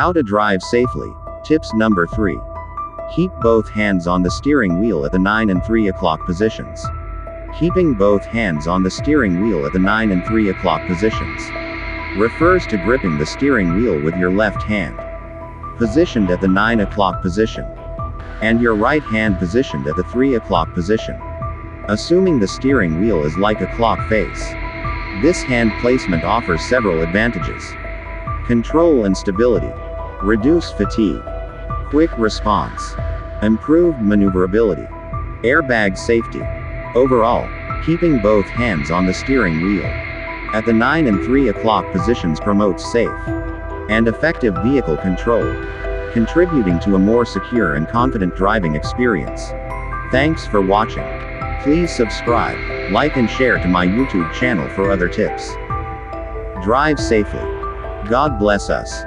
How to drive safely. Tips number 3. Keep both hands on the steering wheel at the 9 and 3 o'clock positions. Keeping both hands on the steering wheel at the 9 and 3 o'clock positions refers to gripping the steering wheel with your left hand positioned at the 9 o'clock position and your right hand positioned at the 3 o'clock position. Assuming the steering wheel is like a clock face, this hand placement offers several advantages: control and stability, reduced fatigue, quick response, improved maneuverability, airbag safety. Overall, keeping both hands on the steering wheel at the 9 and 3 o'clock positions promotes safe and effective vehicle control, contributing to a more secure and confident driving experience. Thanks for watching. Please subscribe, like and share to my YouTube channel for other tips. Drive safely. God bless us.